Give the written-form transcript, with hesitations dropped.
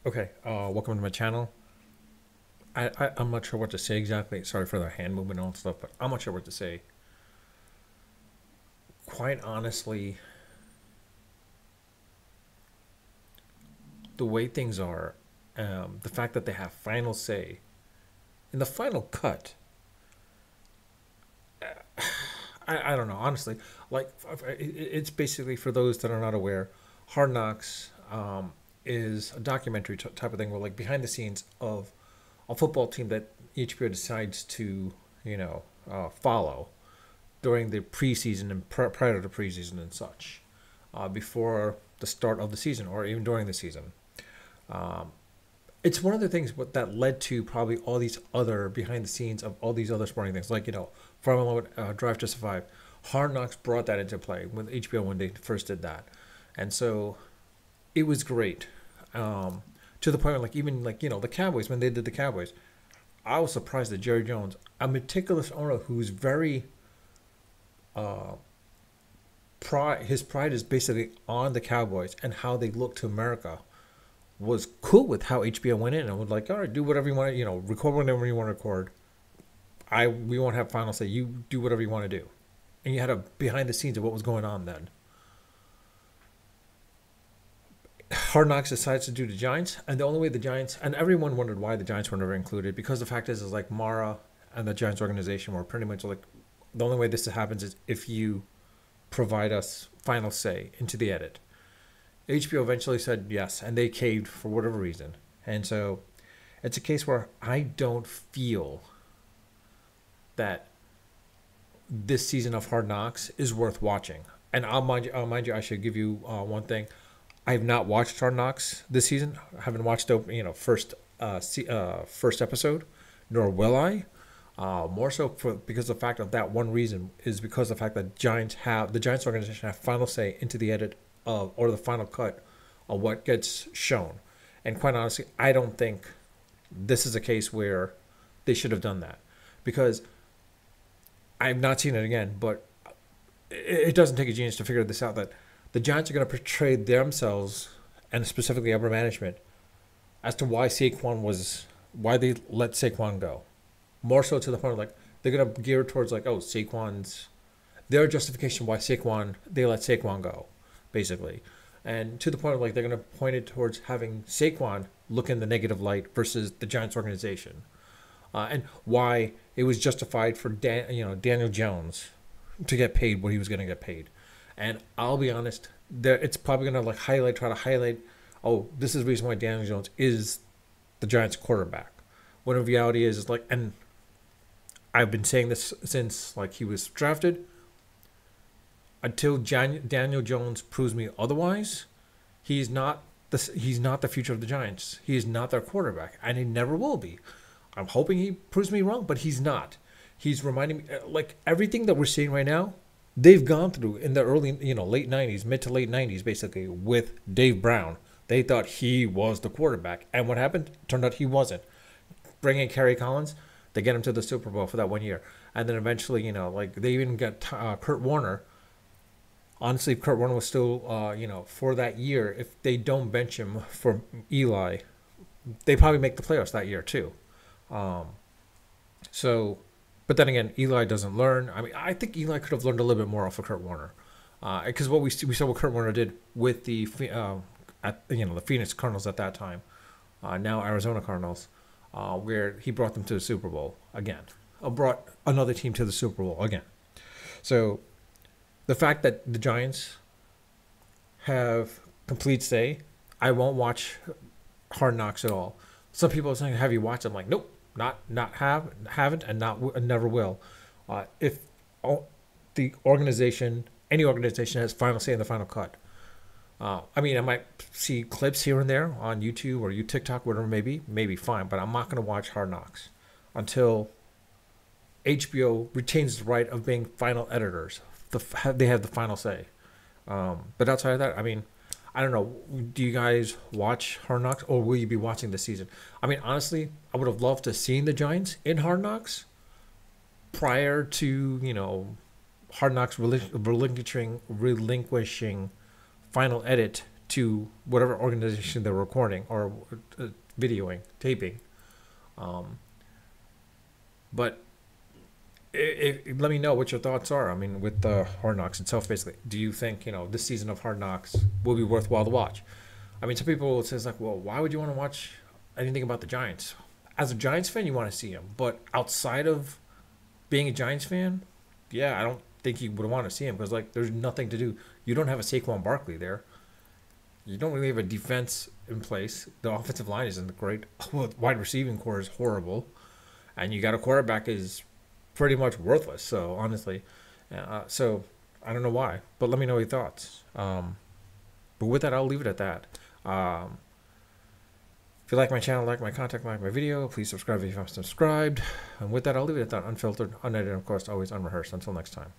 Okay, welcome to my channel. I'm not sure what to say exactly. Sorry for the hand movement and all that stuff, but I'm not sure what to say. Quite honestly, the way things are, the fact that they have final say in the final cut, I don't know, honestly. Like, it's basically, for those that are not aware, Hard Knocks is a documentary type of thing where, like, behind the scenes of a football team that HBO decides to, follow during the preseason and prior to preseason and such, before the start of the season or even during the season. It's one of the things that led to probably all these other behind the scenes of all these other sporting things, like Formula One, Drive to Survive. Hard Knocks brought that into play with HBO when they first did that, and so it was great. To the point where, like, even like the Cowboys, when they did the Cowboys, I was surprised that Jerry Jones, a meticulous owner who's very pride, his pride is basically on the Cowboys and how they look to America, was cool with how HBO went in and was like, all right, do whatever you want to, record whatever you want to record. We won't have final say. You do whatever you want to do. And you had a behind the scenes of what was going on then. Hard Knocks decides to do the Giants, and the only way the Giants, and everyone wondered why the Giants were never included, because the fact is like Mara and the Giants organization were pretty much like, the only way this happens is if you provide us final say into the edit. HBO eventually said yes, and they caved for whatever reason. And so it's a case where I don't feel that this season of Hard Knocks is worth watching. And I'll mind you, I should give you one thing. I have not watched Hard Knocks this season. I haven't watched first episode, nor will I. More so because the fact of that one reason is because the fact that the Giants organization have final say into the edit of, or the final cut of what gets shown. And quite honestly, I don't think this is a case where they should have done that, because I've not seen it again. But it doesn't take a genius to figure this out, that the Giants are going to portray themselves, and specifically upper management, as to why they let Saquon go. More so to the point of, like, they're going to gear towards, like, oh, their justification why they let Saquon go, basically. And to the point of, like, they're going to point it towards having Saquon look in the negative light versus the Giants organization. And why it was justified for Daniel Jones to get paid what he was going to get paid. And I'll be honest, it's probably going to, like, try to highlight, oh, this is the reason why Daniel Jones is the Giants quarterback. When in reality is like, and I've been saying this since, like, he was drafted, until Daniel Jones proves me otherwise, he's not the future of the Giants. He is not their quarterback, and he never will be. I'm hoping he proves me wrong, but he's not. He's reminding me, like, everything that we're seeing right now, they've gone through in the early, late 90s, mid to late 90s, basically, with Dave Brown. They thought he was the quarterback. And what happened? Turned out he wasn't. Bringing Kerry Collins, they get him to the Super Bowl for that 1 year. And then eventually, like, they even got Kurt Warner. Honestly, if Kurt Warner was still, for that year, if they don't bench him for Eli, they probably make the playoffs that year too. So, but then again, Eli doesn't learn. I mean, I think Eli could have learned a little bit more off of Kurt Warner, because we saw what Kurt Warner did with the the Phoenix Cardinals at that time, now Arizona Cardinals, where he brought them to the Super Bowl again, brought another team to the Super Bowl again. So the fact that the Giants have complete say, I won't watch Hard Knocks at all. Some people are saying, "Have you watched?" I'm like, nope, haven't, and never will. If the organization, any organization, has final say in the final cut. I mean, I might see clips here and there on YouTube or TikTok, whatever it may be, maybe fine, but I'm not going to watch Hard Knocks until HBO retains the right of being final editors. They have the final say. But outside of that, I mean, I don't know. Do you guys watch Hard Knocks, or will you be watching this season? I mean, honestly, I would have loved to see the Giants in Hard Knocks prior to, Hard Knocks relinquishing final edit to whatever organization they're recording or videoing, taping. But let me know what your thoughts are. I mean, with the Hard Knocks itself, basically, do you think this season of Hard Knocks will be worthwhile to watch? I mean, some people will say like, well, why would you want to watch anything about the Giants? As a Giants fan, you want to see them, but outside of being a Giants fan, yeah, I don't think you would want to see him because like there's nothing to do. You don't have a Saquon Barkley there. You don't really have a defense in place. The offensive line isn't great. Wide receiving core is horrible, and you got a quarterback is pretty much worthless. So honestly, so I don't know why, but let me know your thoughts. But with that, I'll leave it at that. If you like my channel, like my content, like my video, please subscribe if you haven't subscribed. And with that, I'll leave it at that. Unfiltered, unedited, of course, always unrehearsed. Until next time.